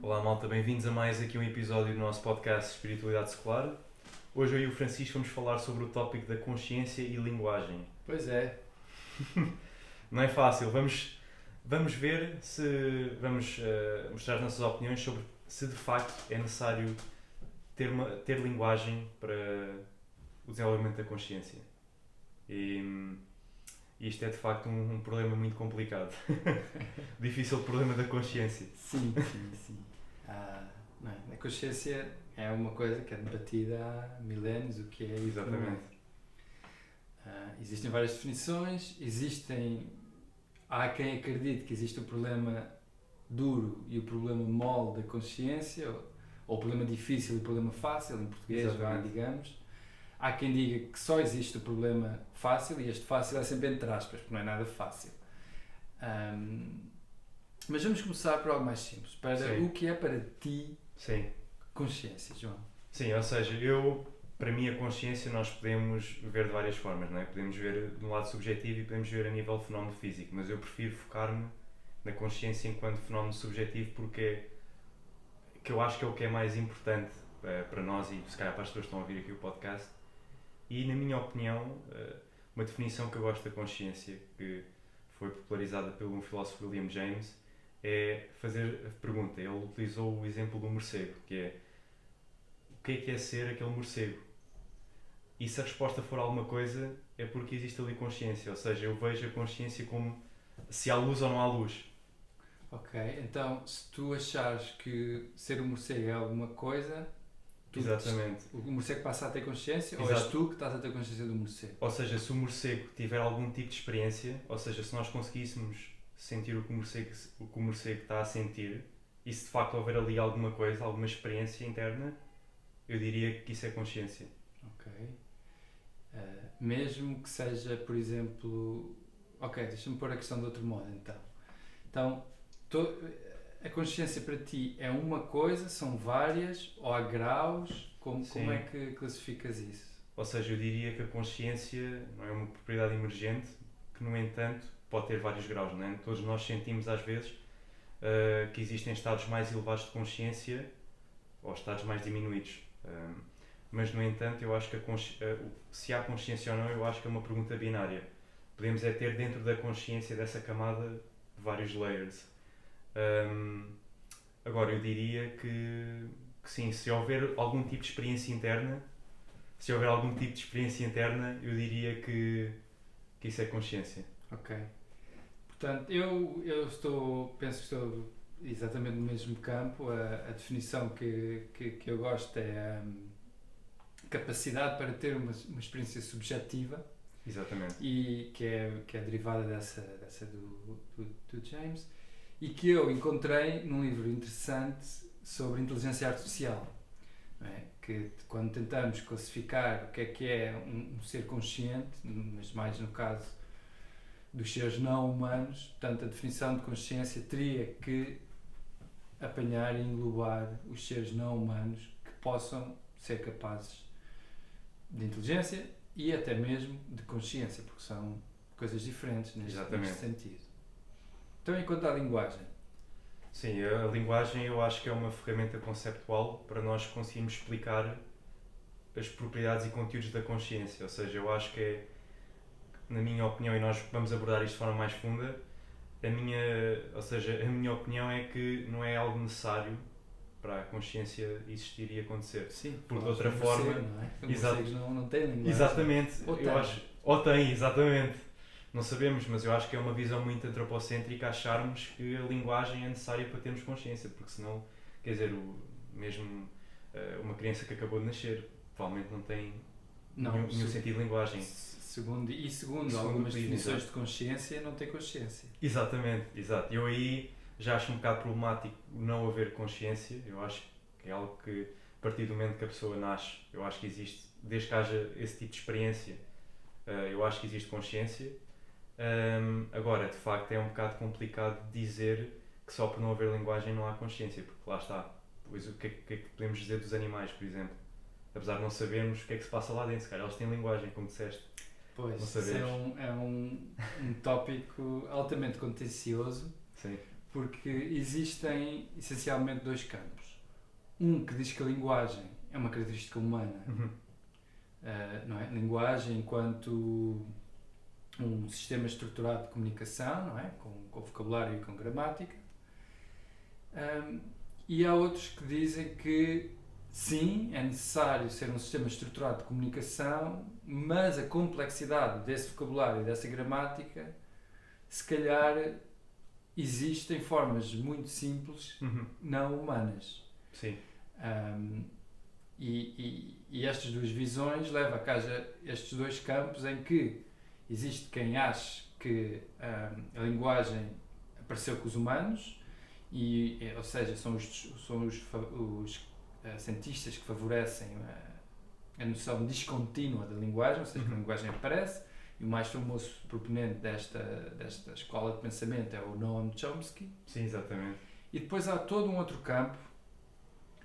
Olá malta, bem-vindos a mais aqui um episódio do nosso podcast Espiritualidade Secular. Hoje eu e o Francisco vamos falar sobre o tópico da consciência e linguagem. Pois é. Não é fácil, vamos ver se vamos mostrar as nossas opiniões sobre se de facto é necessário ter linguagem para o desenvolvimento da consciência. E isto é de facto um problema muito complicado. Difícil problema da consciência. Sim. Não é? A consciência é uma coisa que é debatida há milénios, o que é e o que não é. Exatamente. Existem várias definições, há quem acredite que existe o problema duro e o problema mole da consciência, ou o problema difícil e o problema fácil, em português, digamos. Há quem diga que só existe o problema fácil, e este fácil é sempre entre aspas, porque não é nada fácil. Mas vamos começar por algo mais simples. O que é para ti consciência, João? Sim, ou seja, para mim a consciência nós podemos ver de várias formas, não é? Podemos ver de um lado subjetivo e podemos ver a nível de fenómeno físico, mas eu prefiro focar-me na consciência enquanto fenómeno subjetivo porque que eu acho que é o que é mais importante para nós e se calhar para as pessoas que estão a ouvir aqui o podcast. E na minha opinião, uma definição que eu gosto da consciência, que foi popularizada pelo filósofo William James, é fazer a pergunta. Ele utilizou o exemplo do morcego, que é o que é ser aquele morcego? E se a resposta for alguma coisa, é porque existe ali consciência, ou seja, eu vejo a consciência como se há luz ou não há luz. Ok, então se tu achares que ser um morcego é alguma coisa, Exatamente. O morcego passa a ter consciência. Exato. Ou és tu que estás a ter consciência do morcego? Ou seja, se o morcego tiver algum tipo de experiência, ou seja, se nós conseguíssemos sentir o que o morcego está a sentir, e se de facto houver ali alguma coisa, alguma experiência interna, eu diria que isso é consciência. Ok. Mesmo que seja, por exemplo... Ok, deixa-me pôr a questão de outro modo então. Então, a consciência para ti é uma coisa, são várias, ou há graus? Como é que classificas isso? Ou seja, eu diria que a consciência não é uma propriedade emergente, que no entanto pode ter vários graus, não é? Todos nós sentimos às vezes que existem estados mais elevados de consciência ou estados mais diminuídos. Mas no entanto eu acho que se há consciência ou não, eu acho que é uma pergunta binária. Podemos ter dentro da consciência dessa camada vários layers. Agora eu diria que sim, se houver algum tipo de experiência interna, eu diria que isso é consciência. Ok. Portanto, eu penso que estou exatamente no mesmo campo. A definição que eu gosto é a capacidade para ter uma experiência subjetiva. Exatamente. E que é derivada dessa do James, e que eu encontrei num livro interessante sobre inteligência artificial, não é? Que quando tentamos classificar o que é um ser consciente, mas mais no caso dos seres não humanos, portanto a definição de consciência teria que apanhar e englobar os seres não humanos que possam ser capazes de inteligência e até mesmo de consciência, porque são coisas diferentes neste sentido. Então, enquanto à linguagem? Sim, a linguagem eu acho que é uma ferramenta conceptual para nós conseguirmos explicar as propriedades e conteúdos da consciência, ou seja, eu acho que é, na minha opinião, e nós vamos abordar isto de forma mais funda, a minha opinião é que não é algo necessário para a consciência existir e acontecer. Sim, porque de outra forma... Morcego, não é? Os morcegos não têm linguagem. Exatamente. Ou tem, exatamente. Não sabemos, mas eu acho que é uma visão muito antropocêntrica acharmos que a linguagem é necessária para termos consciência, porque senão, quer dizer, uma criança que acabou de nascer provavelmente não tem nenhum sentido de linguagem. Segundo algumas definições de consciência, não tem consciência. Exatamente, exato. Eu aí já acho um bocado problemático não haver consciência. Eu acho que é algo que, a partir do momento que a pessoa nasce, eu acho que existe, desde que haja esse tipo de experiência, eu acho que existe consciência. Agora, de facto, é um bocado complicado dizer que só por não haver linguagem não há consciência, porque lá está. Pois, o que é que podemos dizer dos animais, por exemplo? Apesar de não sabermos o que é que se passa lá dentro, se calhar eles têm linguagem, como disseste. Pois, isso é um tópico altamente contencioso. Sim. porque existem essencialmente dois campos. Um que diz que a linguagem é uma característica humana, não é? Linguagem enquanto um sistema estruturado de comunicação, não é? Com vocabulário e com gramática. E há outros que dizem que sim, é necessário ser um sistema estruturado de comunicação, mas a complexidade desse vocabulário e dessa gramática, se calhar, existe em formas muito simples, não humanas. Sim. E estas duas visões levam a que haja estes dois campos em que existe quem ache que a linguagem apareceu com os humanos, ou seja, são os cientistas que favorecem a noção descontínua da linguagem, ou seja, que a linguagem aparece, e o mais famoso proponente desta escola de pensamento é o Noam Chomsky. Sim, exatamente. E depois há todo um outro campo,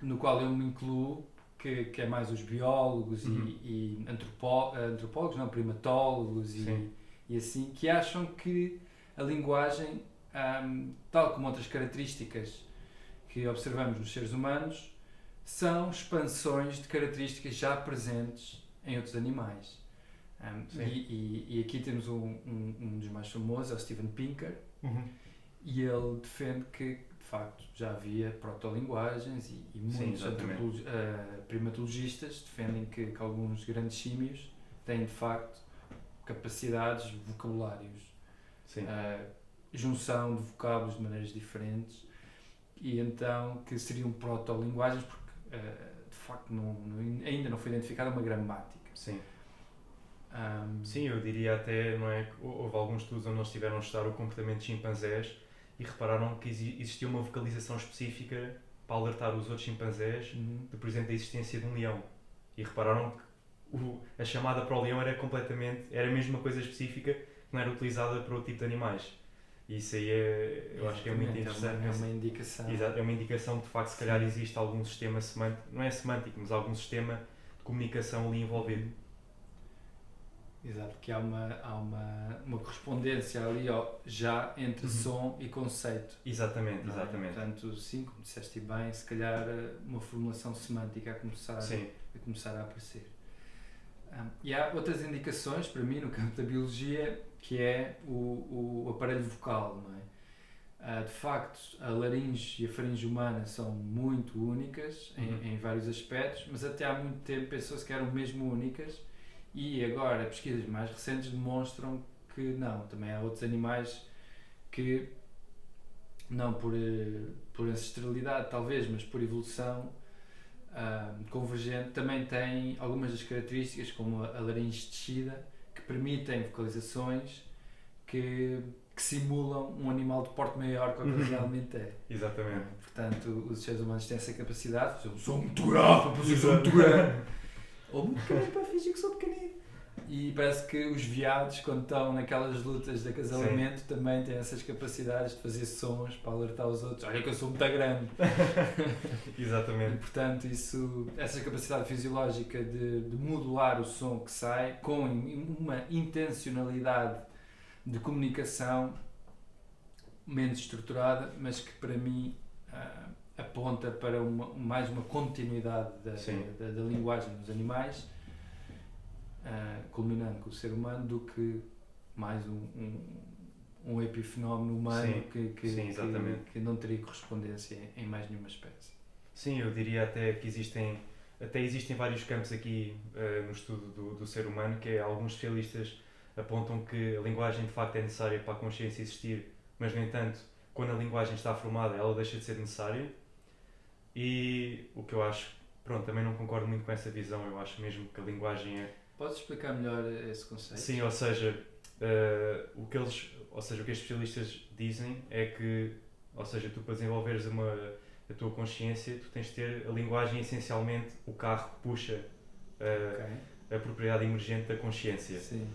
no qual eu me incluo, que é mais os biólogos e antropólogos, não, primatólogos e assim, que acham que a linguagem, tal como outras características que observamos nos seres humanos, são expansões de características já presentes em outros animais. E aqui temos um dos mais famosos, é o Steven Pinker, e ele defende que, de facto, já havia protolinguagens e muitos primatologistas defendem que alguns grandes símios têm, de facto, capacidades, vocabulários, junção de vocábulos de maneiras diferentes, e então que seriam protolinguagens porque de facto ainda não foi identificada uma gramática. Sim. Sim, eu diria até, não é, que houve alguns estudos onde eles estiveram a estudar o comportamento de chimpanzés e repararam que existia uma vocalização específica para alertar os outros chimpanzés de, por exemplo, da existência de um leão. E repararam que a chamada para o leão era a mesma coisa específica que não era utilizada para outro tipo de animais. E isso aí eu acho que é muito interessante. É uma indicação. Exato, é uma indicação que de facto se calhar existe algum sistema semântico, não é semântico, mas algum sistema de comunicação ali envolvido. Exato, que há uma correspondência ali já entre som e conceito. Exatamente. Portanto, sim, como disseste bem, se calhar uma formulação semântica a começar a aparecer. E há outras indicações, para mim, no campo da biologia, que é o aparelho vocal, não é? De facto, a laringe e a faringe humana são muito únicas em vários aspectos, mas até há muito tempo pensou-se que eram mesmo únicas, e agora pesquisas mais recentes demonstram que não, também há outros animais que, não por ancestralidade talvez, mas por evolução convergente, também têm algumas das características, como a laringe descida, que permitem vocalizações que simulam um animal de porte maior que o que realmente é. Exatamente. Portanto, os seres humanos têm essa capacidade de fazer um som muito grave para fazer um som muito grande. Ou muito pequenino para fingir que sou pequenino. E parece que os veados, quando estão naquelas lutas de acasalamento, também têm essas capacidades de fazer sons para alertar os outros. Olha que eu sou muito grande. Exatamente. E, portanto, essa capacidade fisiológica de modular o som que sai com uma intencionalidade de comunicação menos estruturada, mas que para mim aponta para mais uma continuidade da linguagem dos animais, culminando com o ser humano, do que mais um epifenómeno humano que não teria correspondência em mais nenhuma espécie. Sim, eu diria até que existem vários campos aqui no estudo do ser humano, que alguns especialistas apontam que a linguagem de facto é necessária para a consciência existir, mas no entanto, quando a linguagem está formada, ela deixa de ser necessária. E o que eu acho, também não concordo muito com essa visão. Eu acho mesmo que a linguagem é... Podes explicar melhor esse conceito? Sim, ou seja, o que estes especialistas dizem é que, ou seja, tu para desenvolveres a tua consciência, tu tens de ter a linguagem essencialmente o carro que puxa a propriedade emergente da consciência. Sim.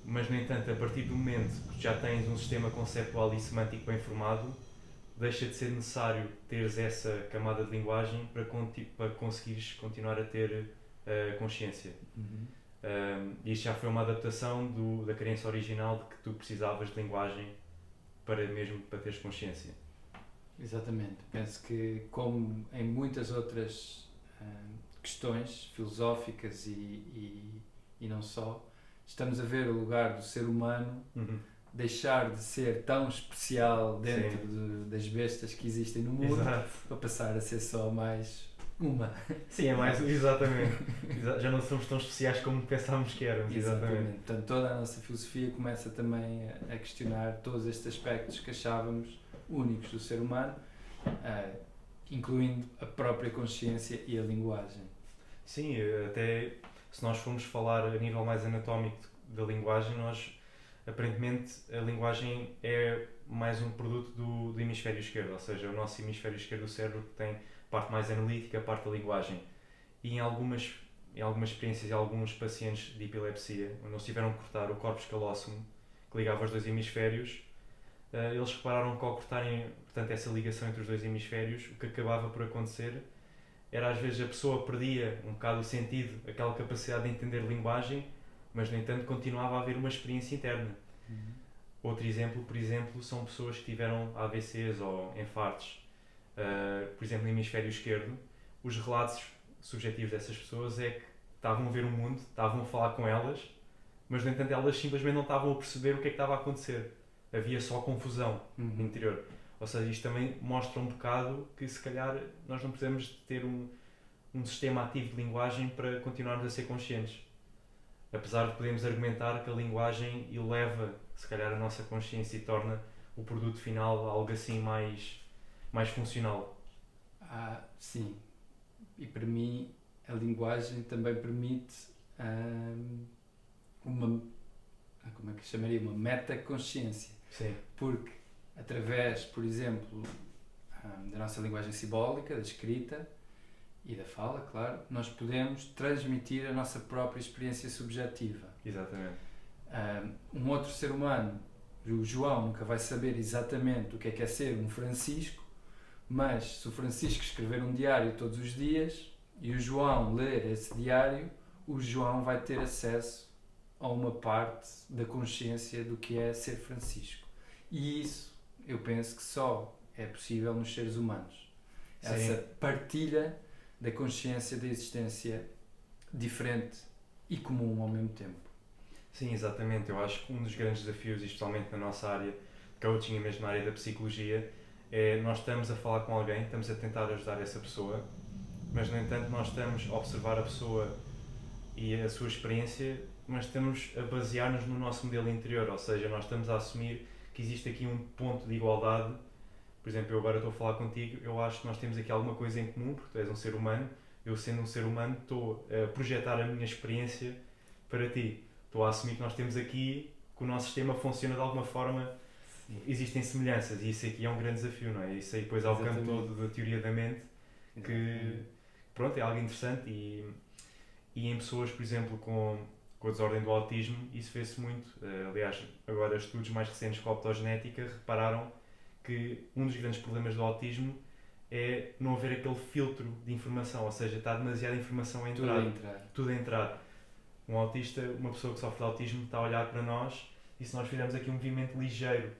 Mas, no entanto, a partir do momento que já tens um sistema conceptual e semântico bem formado, deixa de ser necessário teres essa camada de linguagem para conseguires continuar a ter consciência. Isto já foi uma adaptação da crença original de que tu precisavas de linguagem para teres consciência. Exatamente. Penso que, como em muitas outras questões filosóficas e não só, estamos a ver o lugar do ser humano deixar de ser tão especial dentro das bestas que existem no mundo. Exato. Para passar a ser só mais uma. Sim, é mais, exatamente. Já não somos tão especiais como pensávamos que éramos, exatamente. Portanto, toda a nossa filosofia começa também a questionar todos estes aspectos que achávamos únicos do ser humano, incluindo a própria consciência e a linguagem. Sim, até se nós formos falar a nível mais anatómico da linguagem, aparentemente a linguagem é mais um produto do hemisfério esquerdo, ou seja, o nosso hemisfério esquerdo do cérebro que tem a parte mais analítica, a parte da linguagem. E em algumas experiências, em alguns pacientes de epilepsia, onde eles tiveram que cortar o corpus calósum, que ligava os dois hemisférios, eles repararam que ao cortarem, portanto, essa ligação entre os dois hemisférios, o que acabava por acontecer era às vezes a pessoa perdia um bocado o sentido, aquela capacidade de entender linguagem, mas no entanto continuava a haver uma experiência interna. Outro exemplo, por exemplo, são pessoas que tiveram AVCs ou infartos, por exemplo, no hemisfério esquerdo. Os relatos subjetivos dessas pessoas é que estavam a ver o mundo, estavam a falar com elas, mas no entanto elas simplesmente não estavam a perceber o que é que estava a acontecer. Havia só confusão no interior. Ou seja, isto também mostra um bocado que se calhar nós não precisamos ter um sistema ativo de linguagem para continuarmos a ser conscientes. Apesar de podermos argumentar que a linguagem eleva, se calhar, a nossa consciência e torna o produto final algo assim mais funcional. Sim. E para mim a linguagem também permite como é que chamaria? Uma metaconsciência. Sim. Porque através, por exemplo, da nossa linguagem simbólica, da escrita e da fala, claro, nós podemos transmitir a nossa própria experiência subjetiva. Exatamente. Um outro ser humano, o João, nunca vai saber exatamente o que é ser um Francisco, mas se o Francisco escrever um diário todos os dias e o João ler esse diário, o João vai ter acesso a uma parte da consciência do que é ser Francisco. E isso, eu penso que só é possível nos seres humanos. Sim. Essa partilha da consciência da existência diferente e comum ao mesmo tempo. Sim, exatamente. Eu acho que um dos grandes desafios, especialmente na nossa área de coaching e mesmo na área da psicologia, é nós estamos a falar com alguém, estamos a tentar ajudar essa pessoa, mas no entanto nós estamos a observar a pessoa e a sua experiência, mas estamos a basear-nos no nosso modelo interior, ou seja, nós estamos a assumir que existe aqui um ponto de igualdade. Por exemplo, eu agora estou a falar contigo, eu acho que nós temos aqui alguma coisa em comum, porque tu és um ser humano, eu sendo um ser humano estou a projetar a minha experiência para ti. Estou a assumir que nós temos aqui, que o nosso sistema funciona de alguma forma. Sim. Existem semelhanças e isso aqui é um grande desafio, não é? Isso aí depois ao campo todo da teoria da mente, que pronto, é algo interessante e em pessoas, por exemplo, com a desordem do autismo, isso vê-se muito. Aliás, agora estudos mais recentes com a optogenética repararam que um dos grandes problemas do autismo é não haver aquele filtro de informação, ou seja, está demasiada informação a entrar. Tudo a entrar. Um autista, uma pessoa que sofre de autismo, está a olhar para nós e se nós fizermos aqui um movimento ligeiro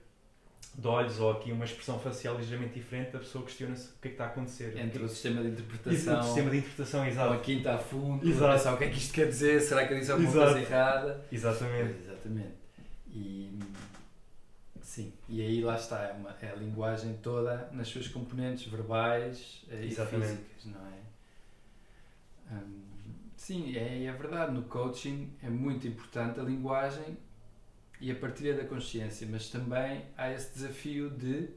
de olhos ou aqui uma expressão facial ligeiramente diferente, a pessoa questiona-se o que é que está a acontecer. Entre o sistema de interpretação, o sistema de interpretação, exato. Ou a quinta a fundo, pensar o que é que isto quer dizer, será que eu disse alguma coisa errada? Exatamente. Sim, e aí lá está, é a linguagem toda nas suas componentes verbais e físicas, não é? Sim, é verdade, no coaching é muito importante a linguagem e a partilha da consciência, mas também há esse desafio de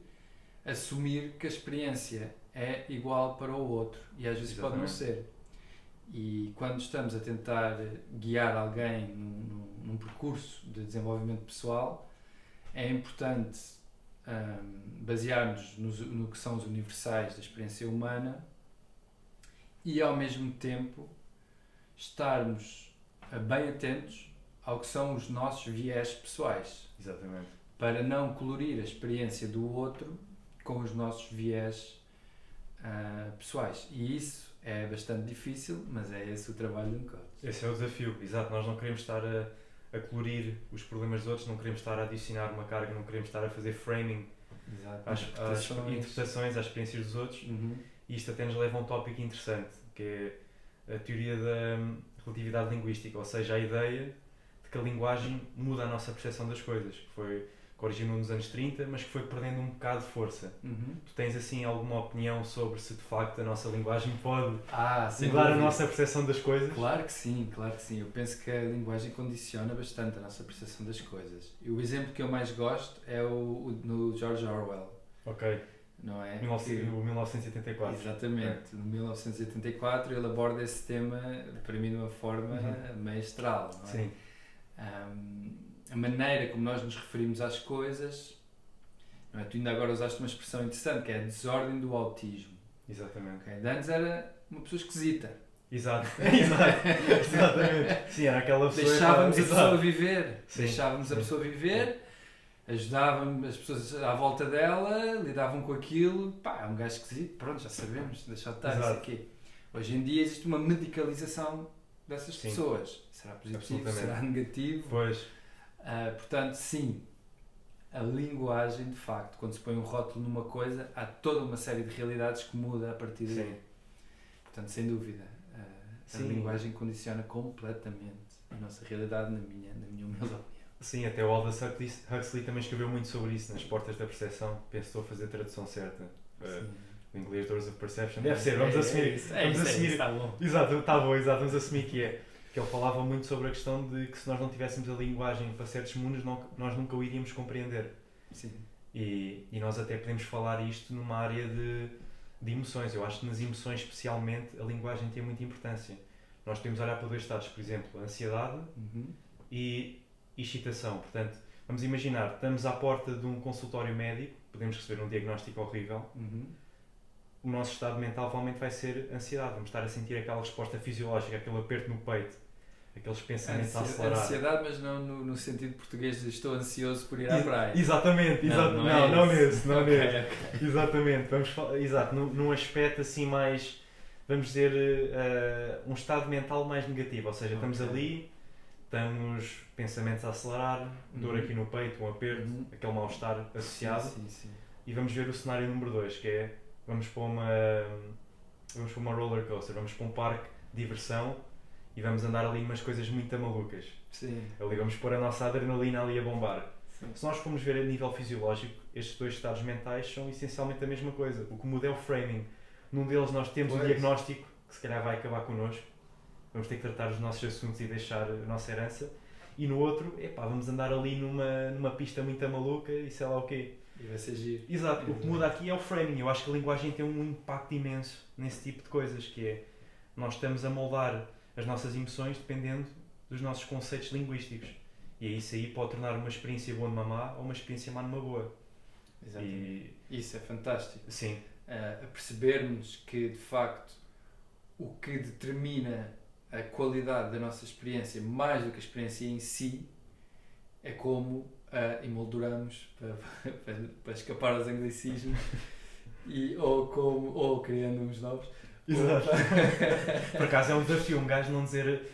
assumir que a experiência é igual para o outro e às vezes pode não ser. E quando estamos a tentar guiar alguém num percurso de desenvolvimento pessoal, é importante basear-nos no que são os universais da experiência humana e ao mesmo tempo estarmos bem atentos ao que são os nossos viés pessoais. Exatamente. Para não colorir a experiência do outro com os nossos viés pessoais. E isso é bastante difícil, mas é esse o trabalho de um coach. Esse é o desafio, exato. Nós não queremos estar a colorir os problemas dos outros, não queremos estar a adicionar uma carga, não queremos estar a fazer framing Exato. às interpretações, às experiências dos outros, e isto até nos leva a um tópico interessante, que é a teoria da relatividade linguística, ou seja, a ideia de que a linguagem muda a nossa percepção das coisas, que originou nos anos 30, mas que foi perdendo um bocado de força. Tu tens assim alguma opinião sobre se de facto a nossa linguagem pode mudar a nossa percepção das coisas? Claro que sim, claro que sim. Eu penso que a linguagem condiciona bastante a nossa percepção das coisas. E o exemplo que eu mais gosto é no George Orwell. Ok. Não é? O 1984. Exatamente. No 1984 ele aborda esse tema, para mim, de uma forma maestral. Não é? Sim. A maneira como nós nos referimos às coisas, não é? Tu ainda agora usaste uma expressão interessante, que é a desordem do autismo. Exatamente. Okay? Antes era uma pessoa esquisita. Exato. Exatamente. Sim, era aquela pessoa... Deixávamos a pessoa viver. Sim. Deixávamos a pessoa viver, ajudávamos as pessoas à volta dela, lidavam com aquilo. Pá, é um gajo esquisito, pronto, já sabemos, deixa de estar isso aqui. Hoje em dia existe uma medicalização dessas pessoas. Será positivo? Será negativo? Pois. Portanto, sim, a linguagem, de facto, quando se põe um rótulo numa coisa, há toda uma série de realidades que muda a partir daí. Sim. Portanto, sem dúvida, a linguagem condiciona completamente a nossa realidade, na minha humilde opinião. Sim, até o Aldous Huxley também escreveu muito sobre isso, nas Portas da Percepção. Penso que estou a fazer a tradução certa. O inglês Doors of Perception. Deve ser, vamos assumir. Vamos assumir. Está bom. Exato, está bom, exato, vamos assumir que é. Que ele falava muito sobre a questão de que se nós não tivéssemos a linguagem para certos mundos, nós nunca o iríamos compreender. Sim. E nós até podemos falar isto numa área de emoções. Eu acho que nas emoções, especialmente, a linguagem tem muita importância. Nós podemos olhar para dois estados, por exemplo, a ansiedade e excitação. Portanto, vamos imaginar, estamos à porta de um consultório médico, podemos receber um diagnóstico horrível. O nosso estado mental provavelmente vai ser ansiedade. Vamos estar a sentir aquela resposta fisiológica, aquele aperto no peito, aqueles pensamentos a acelerar. Ansiedade, mas não no sentido português de estou ansioso por ir à praia. Exatamente, não nesse. Exatamente, vamos falar, num aspecto assim mais, vamos dizer, um estado mental mais negativo, ou seja, estamos ali, estamos pensamentos a acelerar, dor aqui no peito, um aperto, aquele mal-estar associado, Sim. E vamos ver o cenário número 2, que é, vamos para uma roller coaster, vamos para um parque de diversão e vamos andar ali umas coisas muito malucas. Sim. Ali vamos pôr a nossa adrenalina ali a bombar. Sim. Se nós formos ver a nível fisiológico, estes dois estados mentais são essencialmente a mesma coisa. O que muda é o framing. Num deles nós temos um diagnóstico que se calhar vai acabar connosco. Vamos ter que tratar os nossos assuntos e deixar a nossa herança. E no outro, vamos andar ali numa pista muito maluca e sei lá o quê. E vai ser giro. Exato. O que muda aqui é o framing. Eu acho que a linguagem tem um impacto imenso nesse tipo de coisas, que é, nós estamos a moldar as nossas emoções dependendo dos nossos conceitos linguísticos. E isso aí pode tornar uma experiência boa numa má ou uma experiência má numa boa. Exatamente. Isso é fantástico. Sim. A percebermos que, de facto, o que determina a qualidade da nossa experiência, mais do que a experiência em si, é como a emolduramos para escapar aos anglicismos ou criando uns novos. Exato. Por acaso é um desafio, um gajo não dizer,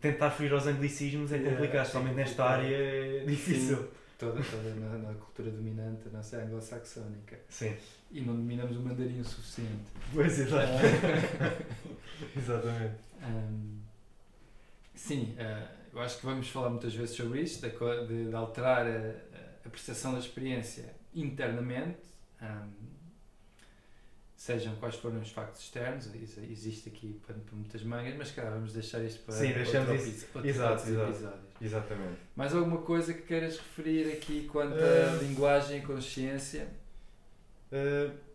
tentar fugir aos anglicismos é complicado, especialmente nesta área é difícil. Sim, toda na cultura dominante, a nossa anglo-saxónica. Sim. E não dominamos o mandarim o suficiente. Pois, exato. Exatamente. Sim, eu acho que vamos falar muitas vezes sobre isto, de alterar a percepção da experiência internamente, sejam quais forem os factos externos. Existe aqui para muitas mangas, mas calhar vamos deixar isto para outros episódios. Exatamente. Mais alguma coisa que queiras referir aqui quanto à linguagem e consciência?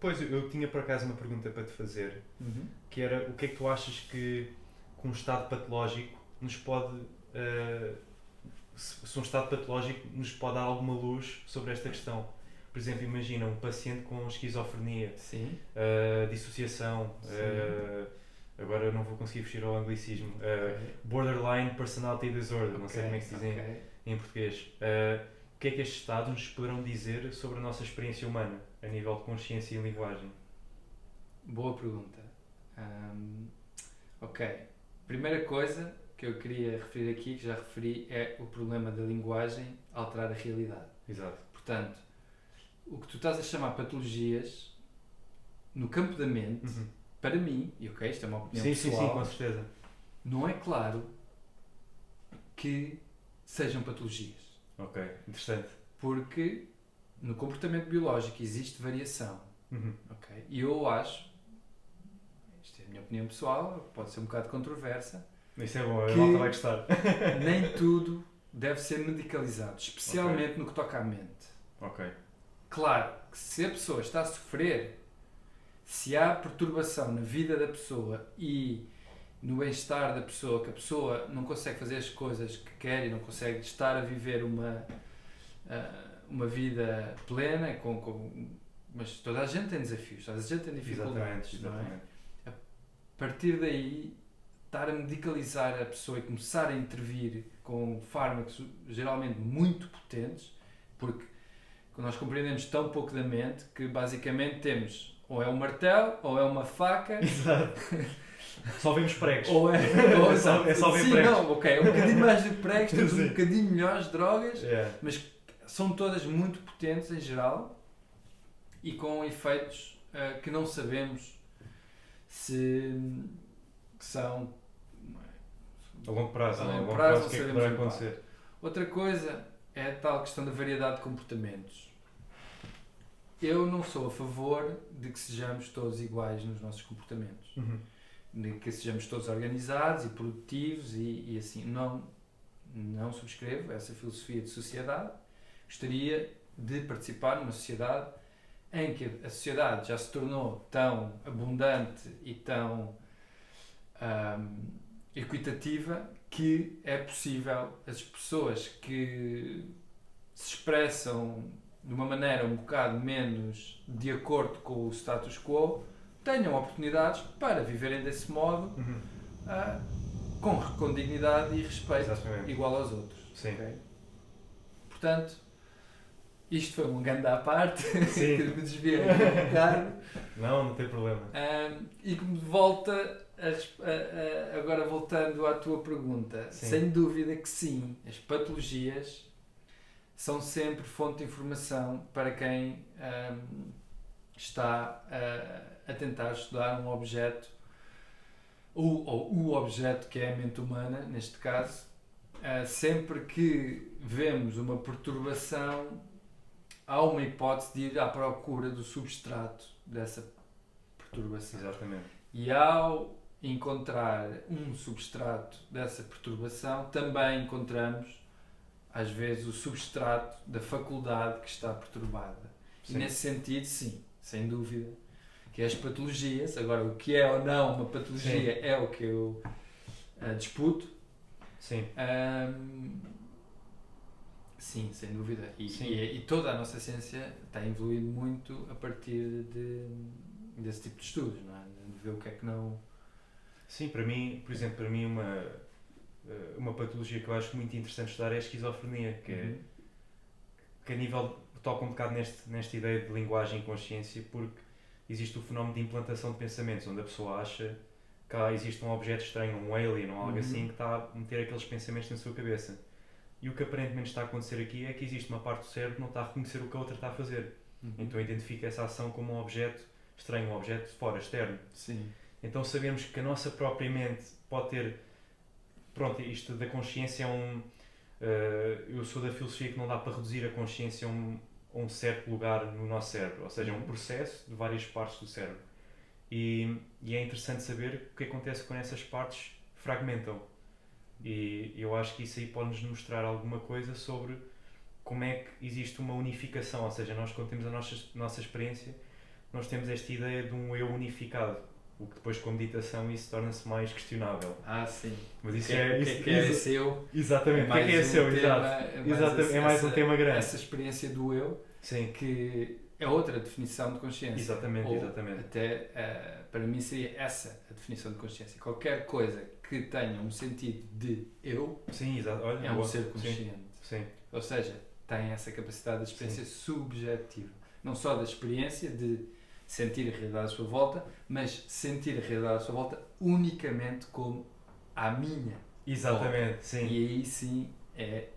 Pois, eu tinha por acaso uma pergunta para te fazer, que era, o que é que tu achas que um estado patológico nos pode, se um estado patológico nos pode dar alguma luz sobre esta questão? Por exemplo, imagina um paciente com esquizofrenia, dissociação, agora eu não vou conseguir fugir ao anglicismo, borderline personality disorder, não sei como é que se diz em português. O que é que estes estados nos poderão dizer sobre a nossa experiência humana, a nível de consciência e linguagem? Boa pergunta. Primeira coisa que eu queria referir aqui, que já referi, é o problema da linguagem alterar a realidade. Exato. Portanto, o que tu estás a chamar patologias no campo da mente, para mim, e ok, isto é uma opinião pessoal, sim, com certeza. não é claro que sejam patologias. Ok, interessante. Porque no comportamento biológico existe variação. Ok? E eu acho, isto é a minha opinião pessoal, pode ser um bocado controversa, Isso é bom, a malta vai gostar. nem tudo deve ser medicalizado, especialmente no que toca à mente. Ok. Claro que se a pessoa está a sofrer, se há perturbação na vida da pessoa e no bem-estar da pessoa, que a pessoa não consegue fazer as coisas que quer e não consegue estar a viver uma vida plena, mas toda a gente tem desafios, toda a gente tem dificuldades. Exatamente. Não é? A partir daí, estar a medicalizar a pessoa e começar a intervir com fármacos geralmente muito potentes, porque nós compreendemos tão pouco da mente que basicamente temos ou é um martelo ou é uma faca. Exato. Só vemos pregos. Ou é só ver sim, pregos. não, ok, é um bocadinho mais de pregos, temos um bocadinho melhores drogas, Yeah. mas são todas muito potentes em geral e com efeitos que não sabemos se são A longo prazo, a não é? A longo longo prazo prazo, o que é que não vai sabemos acontecer? Outra coisa é a tal questão da variedade de comportamentos. Eu não sou a favor de que sejamos todos iguais nos nossos comportamentos. De que sejamos todos organizados e produtivos e assim. Não subscrevo essa filosofia de sociedade. Gostaria de participar numa sociedade em que a sociedade já se tornou tão abundante e tão equitativa que é possível as pessoas que se expressam de uma maneira um bocado menos de acordo com o status quo tenham oportunidades para viverem desse modo com dignidade e respeito. Exatamente. Igual aos outros. Sim. Okay? Portanto, isto foi um grande à parte que me desviei um bocado. Não tem problema. E que me volta agora voltando à tua pergunta, sem dúvida que sim, as patologias são sempre fonte de informação para quem está a tentar estudar um objeto, ou o objeto que é a mente humana, neste caso. Sempre que vemos uma perturbação, há uma hipótese de ir à procura do substrato dessa perturbação. Exatamente. E ao encontrar um substrato dessa perturbação, também encontramos às vezes o substrato da faculdade que está perturbada. Sim. E nesse sentido, sim, sem dúvida, que as patologias, agora o que é ou não uma patologia é o que eu disputo. Sim. Sim, sem dúvida. E toda a nossa ciência está evoluindo muito a partir desse tipo de estudos, não é? De ver o que é que não... Sim, para mim, por exemplo, uma patologia que eu acho muito interessante estudar é a esquizofrenia, que a nível toca um bocado nesta ideia de linguagem e consciência, porque existe o fenómeno de implantação de pensamentos, onde a pessoa acha que existe um objeto estranho, um alien ou algo assim, que está a meter aqueles pensamentos na sua cabeça. E o que aparentemente está a acontecer aqui é que existe uma parte do cérebro que não está a reconhecer o que a outra está a fazer. Então identifica essa ação como um objeto estranho, um objeto de fora, externo. Sim. Então sabemos que a nossa própria mente pode ter... Pronto, isto da consciência é eu sou da filosofia que não dá para reduzir a consciência a um certo lugar no nosso cérebro. Ou seja, é um processo de várias partes do cérebro. E é interessante saber o que acontece quando essas partes fragmentam. E eu acho que isso aí pode-nos mostrar alguma coisa sobre como é que existe uma unificação. Ou seja, nós quando temos a nossa experiência, nós temos esta ideia de um eu unificado. O que depois com a meditação isso torna-se mais questionável. Sim. Mas isso que é esse eu? Exatamente. O que é esse eu? É mais um tema grande. Essa experiência do eu, sim, que é outra definição de consciência. Exatamente. Até para mim seria essa a definição de consciência. Qualquer coisa que tenha um sentido de eu Olha, é um ser consciente. Sim. Ou seja, tem essa capacidade de experiência subjetiva. Não só da experiência de sentir a realidade à sua volta, mas sentir a realidade à sua volta unicamente como a minha. Exatamente, volta. sim. E aí sim é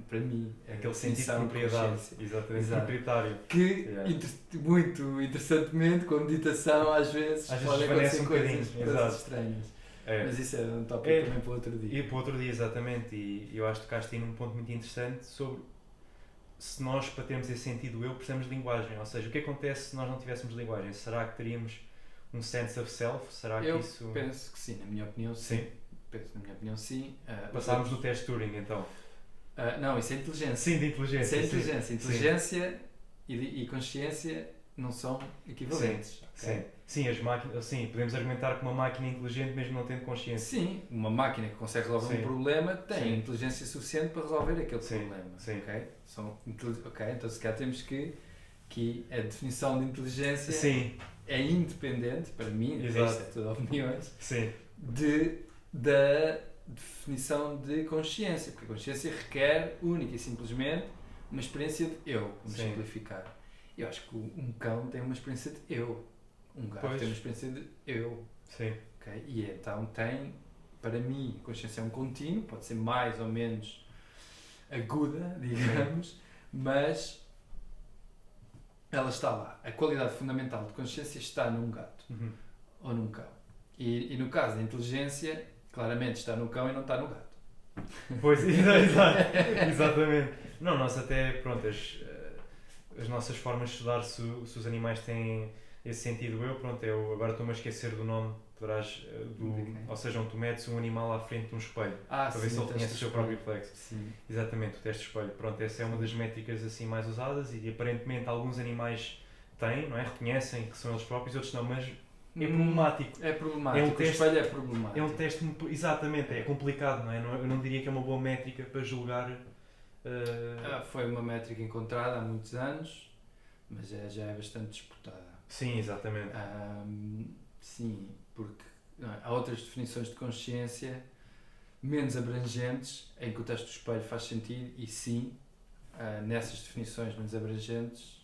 para mim, Aquele sentido de definição propriedade, consciência. exatamente, Exato. proprietário. Que, Yeah. muito interessantemente, com meditação, às vezes podem desvanece acontecer bocadinho, coisas exato. estranhas. É. Mas isso é um tópico É. também para outro dia. E para o outro dia, exatamente, e eu acho que tocaste aí num ponto muito interessante sobre se nós, para termos esse sentido eu, precisamos de linguagem. Ou seja, o que acontece se nós não tivéssemos linguagem? Será que teríamos um sense of self? Será que Eu isso... penso que sim, na minha opinião, sim. Sim. Penso, na minha opinião, sim. Passámos do teste Turing, então. Não, isso é inteligência. Sim, de inteligência. Isso é sim. inteligência. Inteligência e consciência não são equivalentes. Sim, ok? sim, as máquinas, sim, podemos argumentar que uma máquina é inteligente mesmo não tendo consciência. Sim, uma máquina que consegue resolver Sim. um problema tem Sim. inteligência suficiente para resolver aquele Sim, problema. sim. Ok, então se cá temos que a definição de inteligência Sim, é independente, para mim, Exato. isto é tudo opiniões, sim, da definição de consciência, porque a consciência requer única e simplesmente uma experiência de eu, vamos Sim. simplificar. Eu acho que um cão tem uma experiência de eu, um gato Pois. tem uma experiência de eu, sim, ok? E então tem, para mim, a consciência é um contínuo, pode ser mais ou menos aguda, digamos, mas ela está lá. A qualidade fundamental de consciência está num gato uhum. ou num cão. E no caso da inteligência, claramente está no cão e não está no gato. Pois, exato, exatamente. Não, nós até, pronto, as nossas formas de estudar se os animais têm esse sentido eu, pronto, eu agora estou-me a esquecer do nome, ou seja, onde tu metes um animal à frente de um espelho, para ver se ele reconhece o seu próprio reflexo. Sim. Exatamente, o teste de espelho. Pronto, essa é uma das métricas assim mais usadas e aparentemente alguns animais têm, não é? Reconhecem que são eles próprios, outros não, mas é problemático. É problemático. É um teste- O espelho é problemático. É um teste, exatamente, é complicado, não é? Eu não diria que é uma boa métrica para julgar. Foi uma métrica encontrada há muitos anos, mas já é bastante disputada. Sim, exatamente. Sim, porque não é? Há outras definições de consciência menos abrangentes em que o teste do espelho faz sentido e sim, nessas definições menos abrangentes,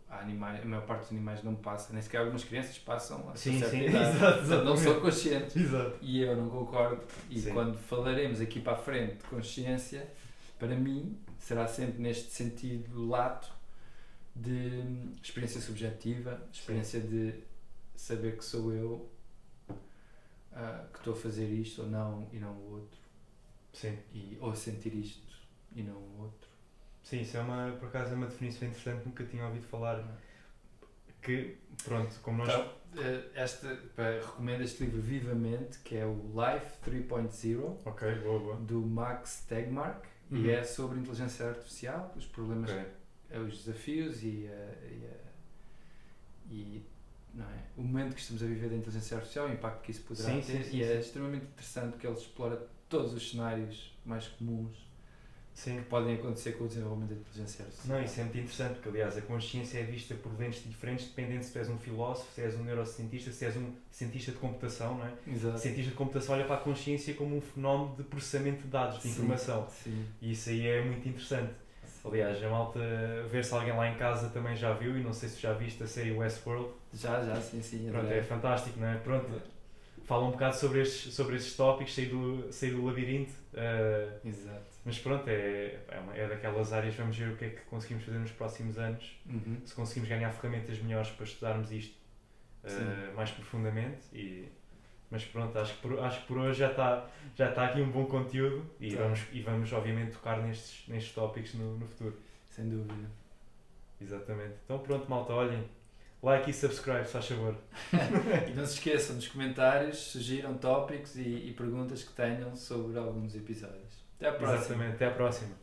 a maior parte dos animais não passa, nem sequer algumas crianças passam a Sim, certa sim, idade, exato, portanto, não são exatamente. conscientes. Exato. E eu não concordo. E Sim. quando falaremos aqui para a frente de consciência, para mim, será sempre neste sentido lato de experiência subjetiva, experiência de saber que sou eu que estou a fazer isto ou não e não o outro, Sim. ou a sentir isto e não o outro. Sim, isso por acaso é uma definição interessante, nunca tinha ouvido falar. Que, pronto, como nós. Então, recomendo este livro vivamente, que é o Life 3.0, Ok, boa, boa. do Max Tegmark, Uhum. e é sobre inteligência artificial, os problemas, Ok. os desafios e não é? O momento que estamos a viver da inteligência artificial, o impacto que isso poderá Sim, ter, sim, sim, e é sim. extremamente interessante porque ele explora todos os cenários mais comuns Sim. que podem acontecer com o desenvolvimento da inteligência artificial. Não, isso é muito interessante, porque aliás a consciência é vista por lentes diferentes, dependendo se tu és um filósofo, se és um neurocientista, se és um cientista de computação, não é? Exato. O cientista de computação olha para a consciência como um fenómeno de processamento de dados, de Sim, informação. Sim. E isso aí é muito interessante. Aliás, a malta, ver se alguém lá em casa também já viu, e não sei se já viste a série Westworld. Sim. Pronto, adorei. é fantástico, não é? Pronto, fala um bocado sobre estes tópicos, sair do labirinto. Exato. Mas pronto, é daquelas áreas, vamos ver o que é que conseguimos fazer nos próximos anos, Uhum. se conseguimos ganhar ferramentas melhores para estudarmos isto mais profundamente. Mas pronto, acho que por hoje já está aqui um bom conteúdo e, Tá. vamos obviamente tocar nestes tópicos no futuro. Sem dúvida. Exatamente. Então pronto, malta, olhem, like e subscribe, se faz favor. E não se esqueçam nos comentários, sugiram tópicos e perguntas que tenham sobre alguns episódios. Até à próxima. Exatamente, até à próxima.